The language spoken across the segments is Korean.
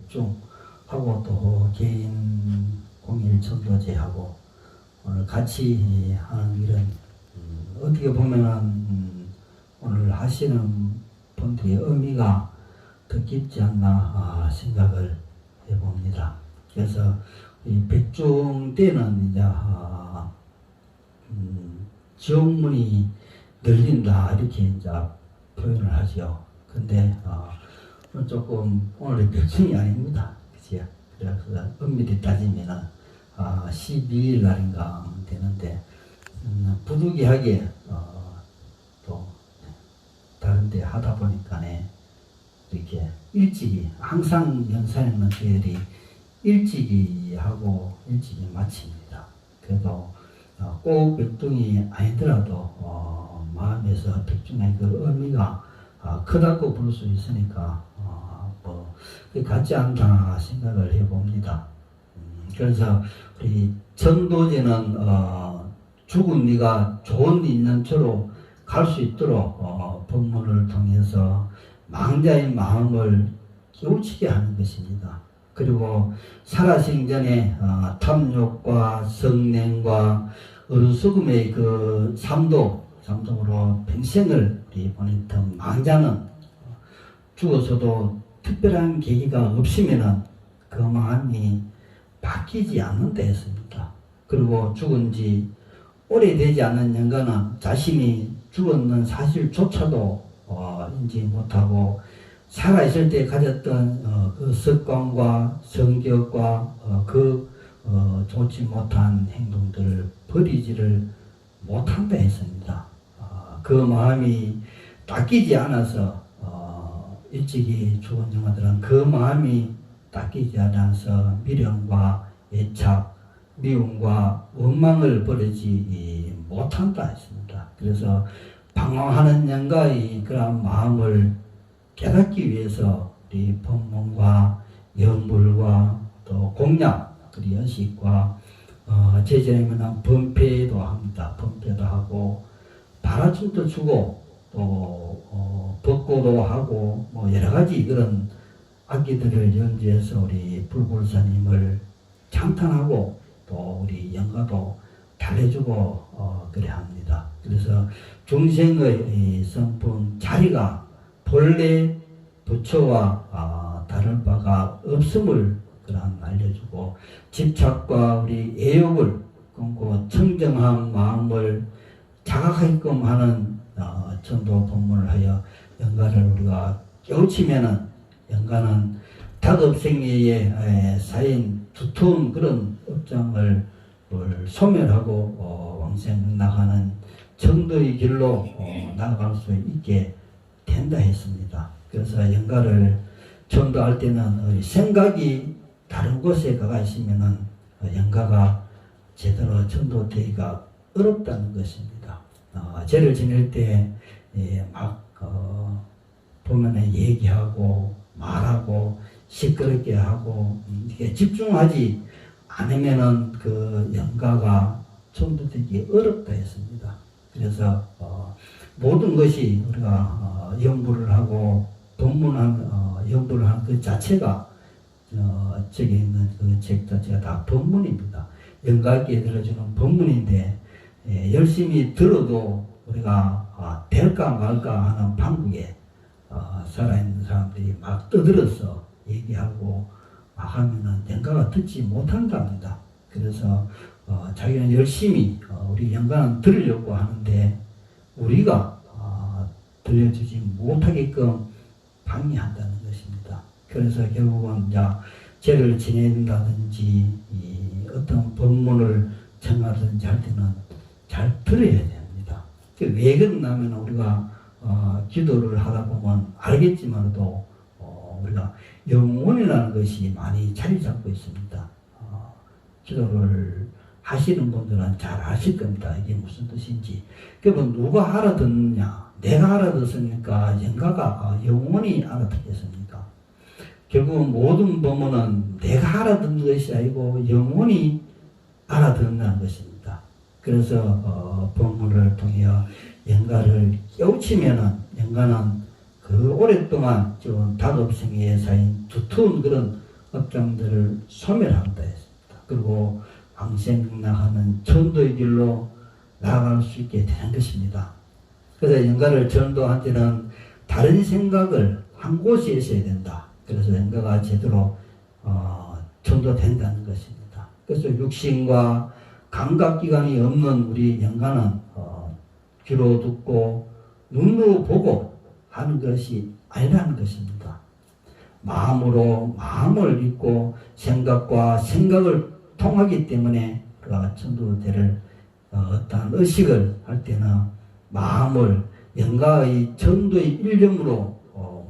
백중하고 또 개인 공일 전도제하고 오늘 같이 하는 일은 어떻게 보면은 오늘 하시는 분들의 의미가 더 깊지 않나 생각을 해봅니다. 그래서 이 백중 때는 이제 지옥문이 열린다 이렇게 이제 표현을 하죠. 근데 조금 오늘의 백중이 아닙니다. 그죠? 그래서 엄밀히 따지면은 12일 날인가 되는데 부득이하게 또 다른 데 하다 보니까네 이렇게 일찍이 항상 연사에는 저희들이 일찍이 하고 일찍이 마칩니다. 그래도 꼭 백중이 아니더라도 마음에서 백중의 그 의미가 크다고 볼 수 있으니까 뭐 같지 않다 생각을 해봅니다. 그래서 우리 전도제는 죽은 네가 좋은 인연처로 갈 수 있도록 법문을 통해서 망자의 마음을 깨우치게 하는 것입니다. 그리고 살아생전에 탐욕과 성냉과 어리석음의 그 삼독으로 평생을 우리 보냈던 망자는 죽어서도 특별한 계기가 없으면은 그 마음이 바뀌지 않는다 했습니다. 그리고 죽은 지 오래되지 않은 영가는 자신이 죽었는 사실조차도 인지 못하고 살아있을 때 가졌던 그 습관과 성격과 좋지 못한 행동들을 버리지를 못한다 했습니다. 그 마음이 닦이지 않아서 일찍이 죽은 영가들은 그 마음이 닦이지 않아서 미련과 애착, 미움과 원망을 버리지 못한다 했습니다. 그래서 방황하는 영가의 그런 마음을 깨닫기 위해서 우리 법문과 연불과 또 공약, 그리고 연식과 제자님은 번패도 합니다. 번패도 하고 발화춤도 추고 또 벚고도 하고 뭐 여러 가지 그런 악기들을 연주해서 우리 불불사님을 찬탄하고 또 우리 영가도 달래주고 그래 합니다. 그래서 중생의 성품 자리가 본래 부처와 다를 바가 없음을 그런 알려주고 집착과 우리 애욕을 끊고 청정한 마음을 자각하게끔 하는 전도 법문을 하여 영가를 우리가 깨우치면은 영가는 닭업생애에 쌓인 두터운 그런 업장을 소멸하고 왕생 나가는 정도의 길로 나아갈 수 있게 된다 했습니다. 그래서 영가를 전도할 때는 생각이 다른 곳에 가가 있으면은 영가가 제대로 전도되기가 어렵다는 것입니다. 제를 지낼 때 막 보면은 얘기하고 말하고 시끄럽게 하고 이게 집중하지 않으면은 그 영가가 전도되기 어렵다 했습니다. 그래서 모든 것이 우리가 연부를 하고 연부를 하는 그 자체가 저기 있는 그 책 자체가 다 법문입니다. 영가기에 들어주는 법문인데 열심히 들어도 우리가 될까 말까 하는 방국에 살아있는 사람들이 막 떠들어서 얘기하고 막 하면은 영가가 듣지 못한답니다. 그래서 자기는 열심히 우리 영가는 들으려고 하는데 우리가 들려주지 못하게끔 방해한다는 것입니다. 그래서 결국은 이제 제를 지낸다든지 어떤 법문을 청하든지 할 때는 잘 들어야 됩니다. 왜 그러냐면 우리가 기도를 하다 보면 알겠지만도 우리가 영혼이라는 것이 많이 자리 잡고 있습니다. 기도를 하시는 분들은 잘 아실 겁니다. 이게 무슨 뜻인지. 그러면 누가 알아듣느냐? 내가 알아듣으니까 영가가 영혼이 알아듣겠습니까? 결국 모든 법문은 내가 알아듣는 것이 아니고 영혼이 알아듣는 것입니다. 그래서 법문을 통해 영가를 깨우치면은 영가는 그 오랫동안 좀 닭업생에 쌓인 두터운 그런 업장들을 소멸한다 했습니다. 그리고 왕생명락하는 전도의 길로 나아갈 수 있게 되는 것입니다. 그래서 연가를 전도한테는 다른 생각을 한 곳에 있어야 된다. 그래서 연가가 제대로 전도된다는 것입니다. 그래서 육신과 감각기관이 없는 우리 연가는 귀로 듣고 눈으로 보고 하는 것이 아니라는 것입니다. 마음으로 마음을 읽고 생각과 생각을 통하기 때문에 전도대를 어떠한 의식을 할 때는 마음을 연가의 전도의 일념으로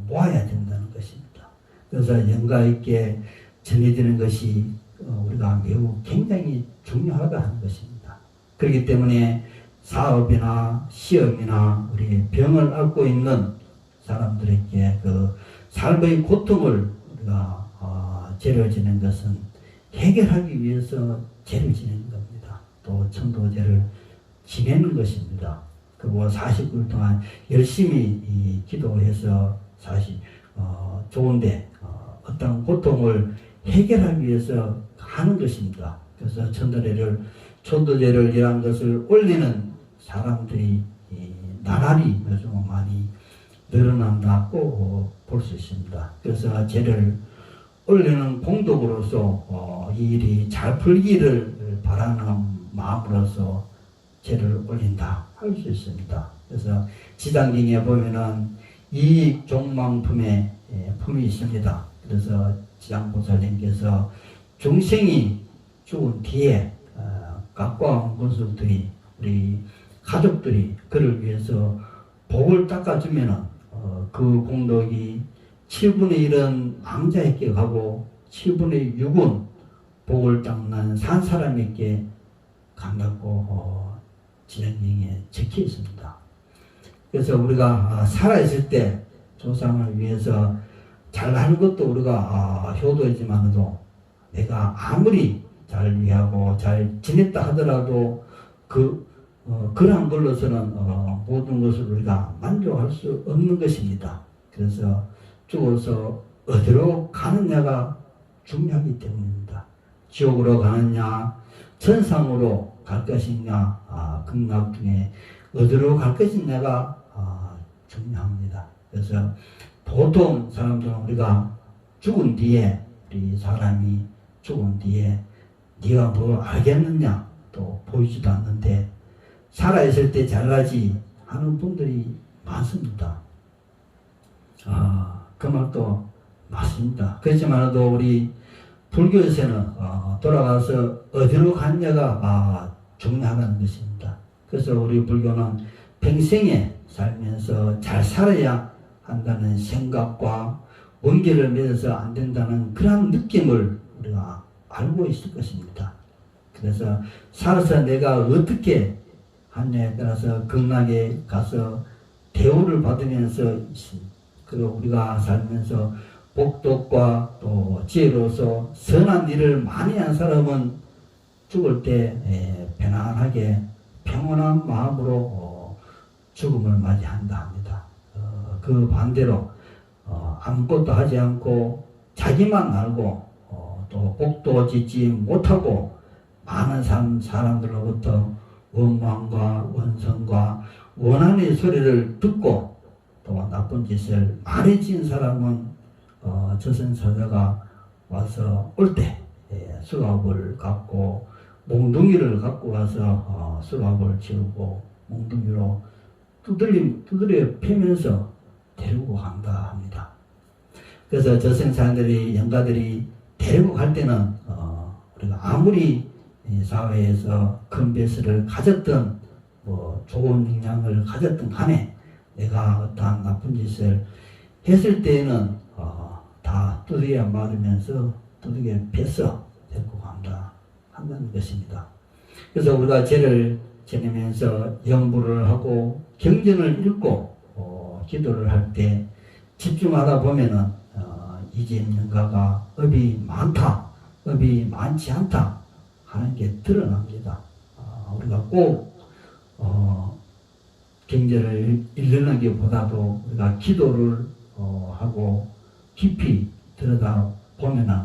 모아야 된다는 것입니다. 그래서 연가 있게 전해지는 것이 우리가 매우 굉장히 중요하다 하는 것입니다. 그렇기 때문에 사업이나 시험이나 우리 병을 앓고 있는 사람들에게 그 삶의 고통을 우리가 죄를 지는 것은 해결하기 위해서 죄를 지내는 겁니다. 또 전도죄를 지내는 것입니다. 그리고 40일 동안 열심히 기도해서 사실 좋은데 어떤 고통을 해결하기 위해서 하는 것입니다. 그래서 전도제를 이런 것을 올리는 사람들이 나날이 요즘 많이 늘어난다고 볼 수 있습니다. 그래서 죄를 올리는 공덕으로서 이 일이 잘 풀기를 바라는 마음으로서 죄를 올린다 할 수 있습니다. 그래서 지장경에 보면은 이익 종망품의 품이 있습니다. 그래서 지장보살님께서 중생이 죽은 뒤에 가까운 것들이 우리 가족들이 그를 위해서 복을 닦아주면은 그 공덕이 7분의 1은 왕자에게 가고 7분의 6은 복을 닦는 산 사람에게 간다고 지장경에 적혀 있습니다. 그래서 우리가 살아있을 때 조상을 위해서 잘하는 것도 우리가 효도이지만도 내가 아무리 잘 위하고 잘 지냈다 하더라도 그러한 걸로서는 모든 것을 우리가 만족할 수 없는 것입니다. 그래서 죽어서 어디로 가느냐가 중요하기 때문입니다. 지옥으로 가느냐 천상으로 갈 것이냐 극락 중에 어디로 갈 것이냐가 중요합니다. 그래서 보통 사람들은 우리가 죽은 뒤에 우리 사람이 죽은 뒤에 네가 뭐 알겠느냐 또 보이지도 않는데 살아있을 때 잘나지 하는 분들이 많습니다. 그 말도 맞습니다. 그렇지만도 우리 불교에서는 돌아가서 어디로 갔냐가 중요하다는 것입니다. 그래서 우리 불교는 평생에 살면서 잘 살아야 한다는 생각과 원기를 맺어서 안 된다는 그런 느낌을 우리가 알고 있을 것입니다. 그래서 살아서 내가 어떻게 하냐에 따라서 극락에 가서 대우를 받으면서 그리고 우리가 살면서 복덕과 또 지혜로서 선한 일을 많이 한 사람은 죽을 때 편안하게 평온한 마음으로 죽음을 맞이한다 합니다. 그 반대로 아무것도 하지 않고 자기만 알고 또 복도 짓지 못하고 많은 사람들로부터 원망과 원성과 원한의 소리를 듣고 또 나쁜 짓을 많이 지은 사람은 저승사자가 와서 올 때 수갑을 갖고 몽둥이를 갖고 와서 수갑을 지우고 몽둥이로 두드려 패면서 데리고 간다 합니다. 그래서 저승사자들이 영가들이 데리고 갈 때는 우리가 아무리 사회에서 큰 배설을 가졌던 좋은 영향을 가졌던 간에 내가 어떠한 나쁜 짓을 했을 때에는 다 두드려 맞으면서 두드려 패서 데리고 간다 한다는 것입니다. 그래서 우리가 죄를 지내면서 염불을 하고 경전을 읽고 기도를 할 때 집중하다 보면은 이집 영가가 업이 많다, 업이 많지 않다 하는 게 드러납니다. 우리가 꼭 경전을 읽는 것보다도 우리가 기도를 하고 깊이 들여다 보면은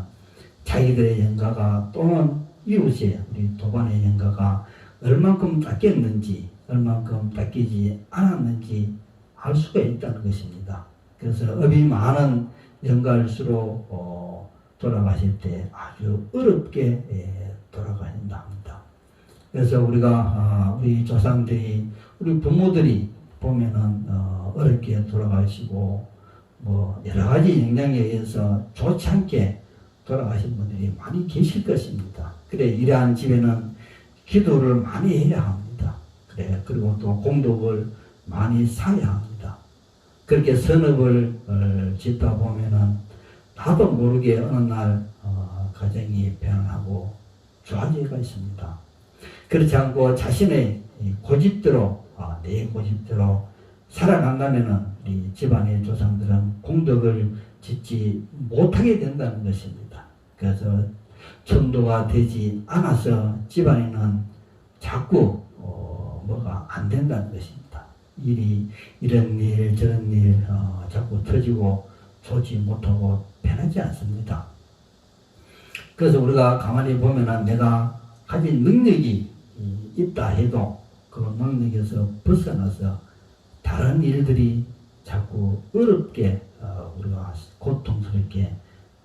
자기들의 영가가 또는 이웃의 우리 도반의 영가가 얼만큼 닦였는지 얼만큼 닦이지 않았는지 알 수가 있다는 것입니다. 그래서 업이 많은 영가일수록 돌아가실 때 아주 어렵게 돌아가신다 합니다. 그래서 우리가 우리 조상들이 우리 부모들이 보면은 어렵게 돌아가시고 뭐 여러 가지 영향에 의해서 좋지 않게 돌아가신 분들이 많이 계실 것입니다. 그래 이러한 집에는 기도를 많이 해야 합니다. 그래 그리고 또 공덕을 많이 쌓아야 합니다. 그렇게 선업을 짓다 보면은 나도 모르게 어느 날 가정이 변하고 좋아지가 있습니다. 그렇지 않고 자신의 고집대로 내 고집대로 살아간다면은 우리 집안의 조상들은 공덕을 짓지 못하게 된다는 것입니다. 그래서 천도가 되지 않아서 집안에는 자꾸 뭐가 안 된다는 것입니다. 이런 일 저런 일 자꾸 터지고 좋지 못하고 편하지 않습니다. 그래서 우리가 가만히 보면은 내가 가진 능력이 있다 해도 그 능력에서 벗어나서 다른 일들이 자꾸 어렵게 우리가 고통스럽게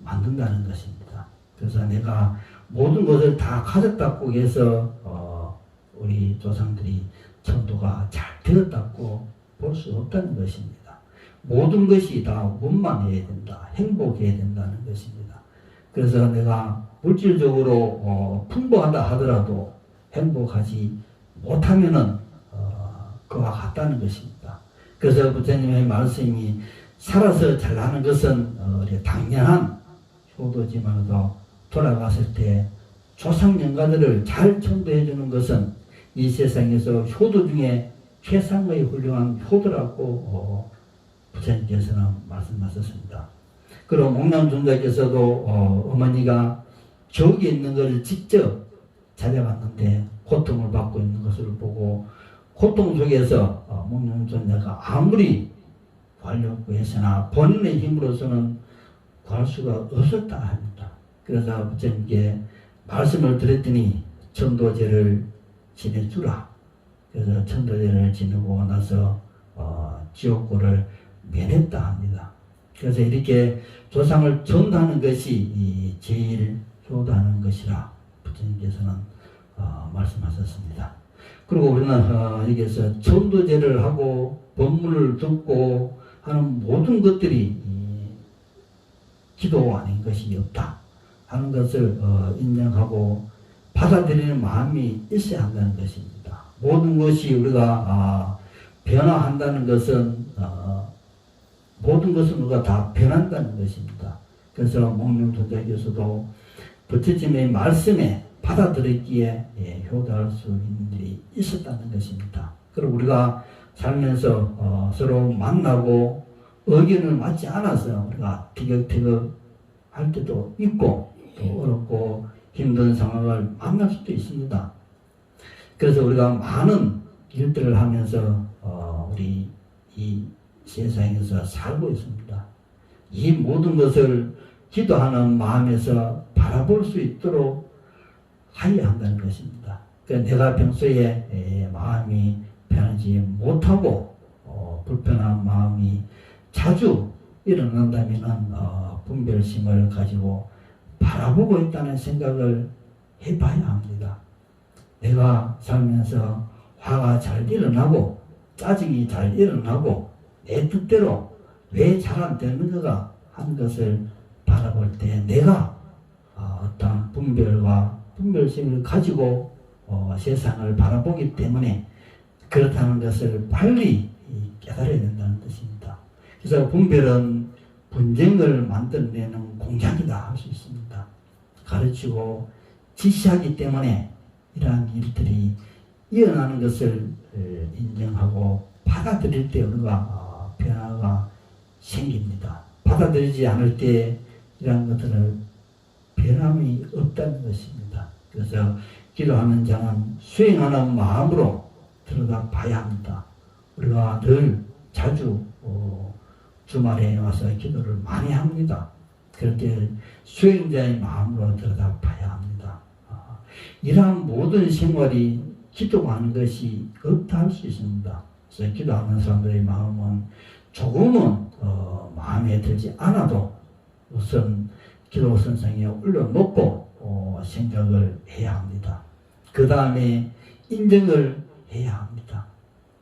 만든다는 것입니다. 그래서 내가 모든 것을 다 가졌다고 해서 우리 조상들이 천도가 잘 되었다고 볼 수 없다는 것입니다. 모든 것이 다 원만해야 된다, 행복해야 된다는 것입니다. 그래서 내가 물질적으로 풍부하다 하더라도 행복하지 못하면은 그와 같다는 것입니다. 그래서 부처님의 말씀이 살아서 잘나는 것은 당연한 효도지만도 돌아갔을 때 조상 영가들을 잘 천도해 주는 것은 이 세상에서 효도 중에 최상의 훌륭한 효도라고 부처님께서는 말씀하셨습니다. 그리고 목련존자께서도 어머니가 저기 있는 것을 직접 찾아갔는데 고통을 받고 있는 것을 보고 고통 속에서 목련존자가 아무리 구하려고 했으나 본인의 힘으로서는 구할 수가 없었다 합니다. 그래서 부처님께 말씀을 드렸더니 천도제를 지내주라. 그래서 천도제를 지내고 나서 지옥고를 면했다 합니다. 그래서 이렇게 조상을 전도하는 것이 제일 효도하는 것이라 부처님께서는 말씀하셨습니다. 그리고 우리는 여기서 천도제를 하고 법문을 듣고 하는 모든 것들이 기도 아닌 것이 없다 하는 것을 인정하고 받아들이는 마음이 있어야 한다는 것입니다. 모든 것이 우리가 변화한다는 것은 모든 것은 우리가 다 변한다는 것입니다. 그래서 목련존자께서도 부처님의 말씀에 받아들였기에 효도할 수 있는 일이 있었다는 것입니다. 그리고 우리가 살면서 서로 만나고 의견을 맞지 않아서 우리가 티격태격 할 때도 있고 또 어렵고 힘든 상황을 만날 수도 있습니다. 그래서 우리가 많은 일들을 하면서 우리 이 세상에서 살고 있습니다. 이 모든 것을 기도하는 마음에서 바라볼 수 있도록 하여야 한다는 것입니다. 그러니까 내가 평소에 마음이 편하지 못하고 불편한 마음이 자주 일어난다면 분별심을 가지고 바라보고 있다는 생각을 해봐야 합니다. 내가 살면서 화가 잘 일어나고 짜증이 잘 일어나고 내 뜻대로 왜 잘 안 되는 거가 하는 것을 바라볼 때 내가 어떤 분별심을 가지고 세상을 바라보기 때문에 그렇다는 것을 빨리 깨달아야 된다는 뜻입니다. 그래서 분별은 분쟁을 만들어내는 공작이다 할 수 있습니다. 가르치고 지시하기 때문에 이러한 일들이 일어나는 것을 인정하고 받아들일 때 우리가 변화가 생깁니다. 받아들이지 않을 때 이러한 것들을 변함이 없다는 것입니다. 그래서 기도하는 자는 수행하는 마음으로 들여다봐야 합니다. 우리가 늘 자주 주말에 와서 기도를 많이 합니다. 그렇게 수행자의 마음으로 들여다봐야 합니다. 이러한 모든 생활이 기도가 하는 것이 없다 할 수 있습니다. 그래서 기도하는 사람들의 마음은 조금은 마음에 들지 않아도 우선 기도 선상에 올려놓고 생각을 해야 합니다. 그 다음에 인정을 해야 합니다.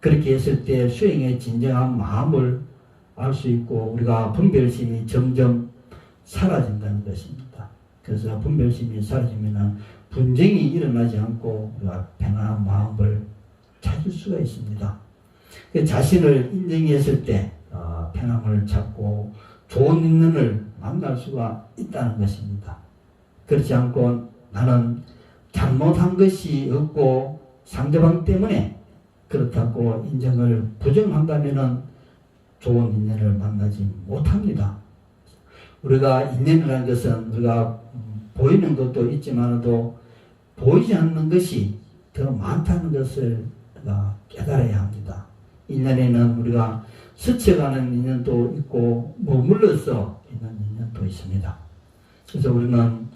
그렇게 했을 때 수행의 진정한 마음을 알 수 있고 우리가 분별심이 점점 사라진다는 것입니다. 그래서 분별심이 사라지면 분쟁이 일어나지 않고 우리가 편안한 마음을 찾을 수가 있습니다. 그 자신을 인정했을 때 편함을 찾고 좋은 인연을 만날 수가 있다는 것입니다. 그렇지 않고 나는 잘못한 것이 없고 상대방 때문에 그렇다고 인정을 부정한다면 좋은 인연을 만나지 못합니다. 우리가 인연이라는 것은 우리가 보이는 것도 있지만도 보이지 않는 것이 더 많다는 것을 우리가 깨달아야 합니다. 인연에는 우리가 스쳐가는 인연도 있고 머물러서 있는 인연도 있습니다. 그래서 우리는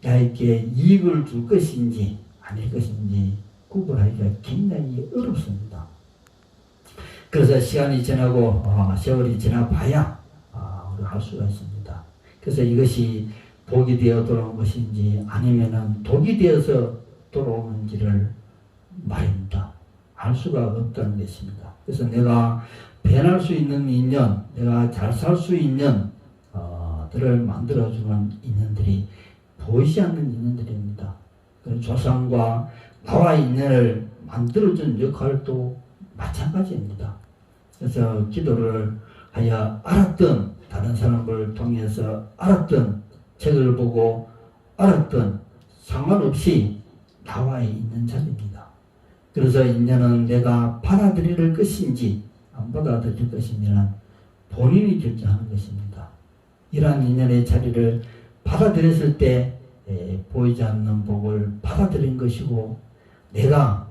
나에게 이익을 줄 것인지 아닐 것인지 구분하기가 굉장히 어렵습니다. 그래서 시간이 지나고 세월이 지나봐야 우리가 알 수가 있습니다. 그래서 이것이 복이 되어 돌아온 것인지 아니면은 독이 되어서 돌아오는지를 말입니다. 알 수가 없다는 것입니다. 그래서 내가 변할 수 있는 인연, 내가 잘 살 수 있는 들을 만들어주는 인연들이 보이지 않는 인연들입니다. 조상과 나와의 인연을 만들어준 역할도 마찬가지입니다. 그래서 기도를 하여 알았던 다른 사람을 통해서 알았던 책을 보고 알았던 상관없이 나와의 있는 자리입니다. 그래서 인연은 내가 받아들일 것인지 안 받아들일 것이면 본인이 결정하는 것입니다. 이러한 인연의 자리를 받아들였을 때 보이지 않는 복을 받아들인 것이고 내가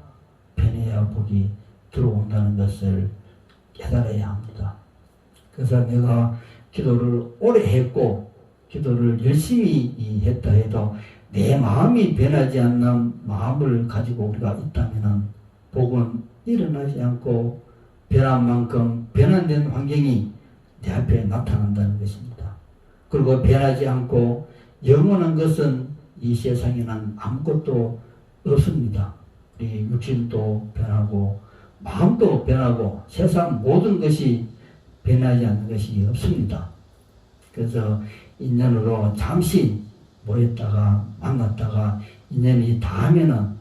편해야 복이 들어온다는 것을 깨달아야 합니다. 그래서 내가 기도를 오래 했고 기도를 열심히 했다 해도 내 마음이 변하지 않는 마음을 가지고 우리가 있다면 복은 일어나지 않고 변한 만큼 변환된 환경이 내 앞에 나타난다는 것입니다. 그리고 변하지 않고 영원한 것은 이 세상에는 아무것도 없습니다. 우리 육신도 변하고 마음도 변하고 세상 모든 것이 변하지 않는 것이 없습니다. 그래서 인연으로 잠시 모였다가 만났다가 인연이 닿으면은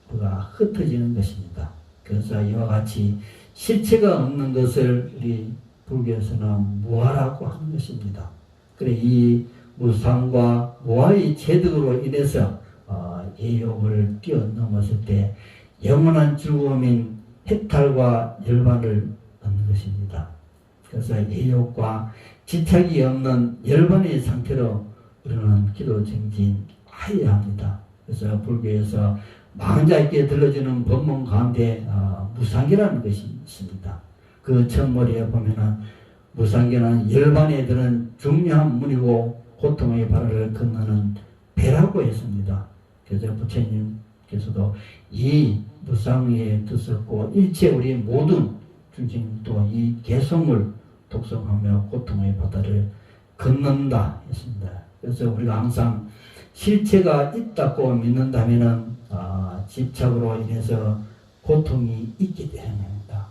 그가 흩어지는 것입니다. 그래서 이와 같이 실체가 없는 것을 우리 불교에서는 무아라고 하는 것입니다. 그래 이 무상과 무아의 체득으로 인해서 예욕을 뛰어넘었을 때 영원한 즐거움인 해탈과 열반을 얻는 것입니다. 그래서 예욕과 집착이 없는 열반의 상태로 우리는 기도 정진해야 합니다. 그래서 불교에서 망자에게 들려주는 법문 가운데 무상계라는 것이 있습니다. 그 첫머리에 보면은 무상계는 열반에 드는 중요한 문이고 고통의 발을 건너는 배라고 했습니다. 그래서 부처님께서도 이 무상에 드셨고 일체 우리 모든 중생도 이 개성을 독성하며 고통의 바다를 건넌다 했습니다. 그래서 우리가 항상 실체가 있다고 믿는다면은 집착으로 인해서 고통이 있기 때문입니다.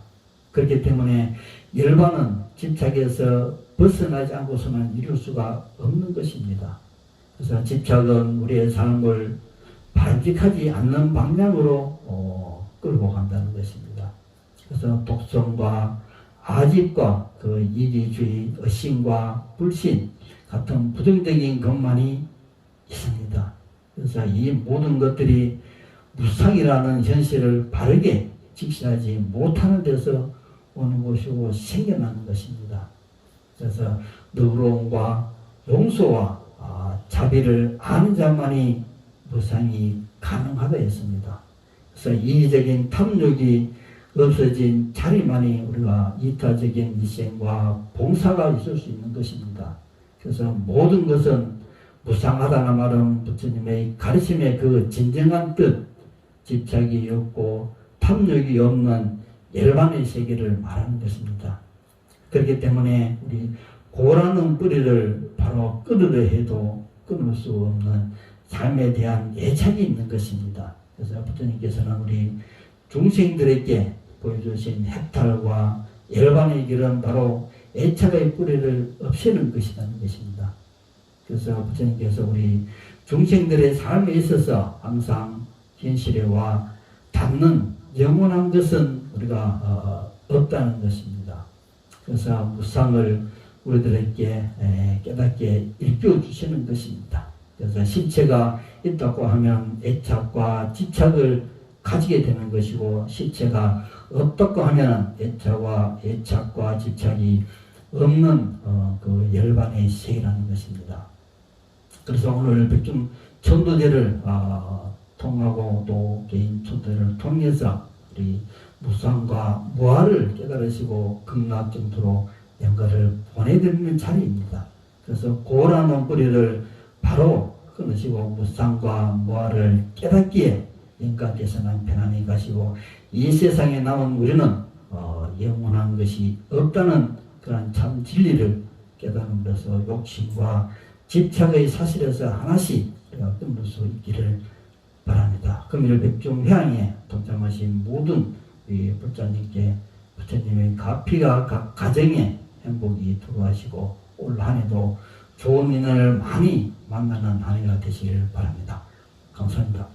그렇기 때문에 열반은 집착에서 벗어나지 않고서는 이룰 수가 없는 것입니다. 그래서 집착은 우리의 삶을 바람직하지 않는 방향으로 끌고 간다는 것입니다. 그래서 독성과 아집과 그 이기주의, 의심과 불신 같은 부정적인 것만이 있습니다. 그래서 이 모든 것들이 무상이라는 현실을 바르게 직시하지 못하는 데서 오는 것이고 생겨나는 것입니다. 그래서 너그러움과 용서와 자비를 아는 자만이 무상이 가능하다 했습니다. 그래서 이기적인 탐욕이 없어진 자리만이 우리가 이타적인 희생과 봉사가 있을 수 있는 것입니다. 그래서 모든 것은 무상하다는 말은 부처님의 가르침의 그 진정한 뜻, 집착이 없고 탐욕이 없는 열반의 세계를 말하는 것입니다. 그렇기 때문에 우리 고라는 뿌리를 바로 끊으려 해도 끊을 수 없는 삶에 대한 애착이 있는 것입니다. 그래서 부처님께서는 우리 중생들에게 보여주신 해탈과 열반의 길은 바로 애착의 뿌리를 없애는 것이라는 것입니다. 그래서 부처님께서 우리 중생들의 삶에 있어서 항상 현실에와 닿는 영원한 것은 우리가 없다는 것입니다. 그래서 무상을 우리들에게 깨닫게 일깨워주시는 것입니다. 그래서 실체가 있다고 하면 애착과 집착을 가지게 되는 것이고, 실체가 없다고 하면 애착과 집착이 없는 그 열반의 세계라는 것입니다. 그래서 오늘 백중 천도제를 통하고 또 개인 천도제를 통해서 우리 무상과 무아를 깨달으시고 극락정토로 연가를 보내드리는 자리입니다. 그래서 고라는 뿌리를 바로 끊으시고 무상과 무아를 깨닫기에 인간께서는 편안히 가시고, 이 세상에 남은 우리는 영원한 것이 없다는 그런 참 진리를 깨달음으로써 욕심과 집착의 사실에서 하나씩 우리가 끊을 수 있기를 바랍니다. 금일 백중회항에 동참하신 모든 불자님께 부처님의 가피가 각 가정에 행복이 들어하시고 올 한해도 좋은 인연을 많이 만나는 한 해가 되시길 바랍니다. 감사합니다.